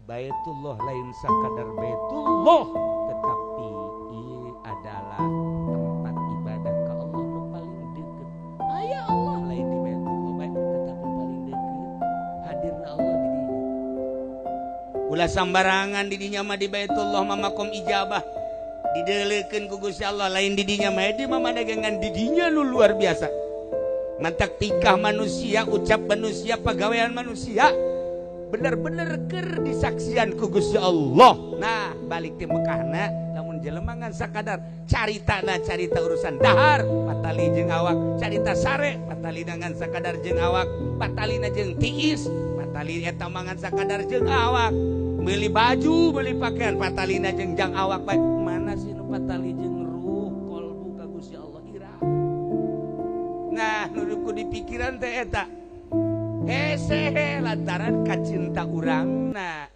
Baitullah lain sakadar Baitullah, tetapi ieu adalah tempat ibadah ka Allah nu paling deukeut. Aya Allah lain di Baitullah bae, tetapi paling deukeut hadirna Allah di dinya. Ulah sambarangan di dinya mah di Baitullah mah makom ijabah. Dideleukeun ku Gusti Allah lain di dinya mah di mah dagangan di dinya nu luar biasa. Mantak tingkah manusia, ucap manusia, pagawean manusia bener-bener keur disaksian ku Gusti Allah. Nah, balik ti Mekahna lamun jelema ngan sakadar caritana carita urusan dahar, patali jeung awak, carita sare, patalina ngan sakadar jeung awak, patalina jeung tiis, patali eta mah ngan sakadar jeung awak. Meuli baju, meuli pakaian, patalina jeung jang awak bae. Mana sih nu patali jeung ruh kolbu ka Gusti Allah irah. Nah, nu di pikiran teh eta hese lantaran kacinta urangna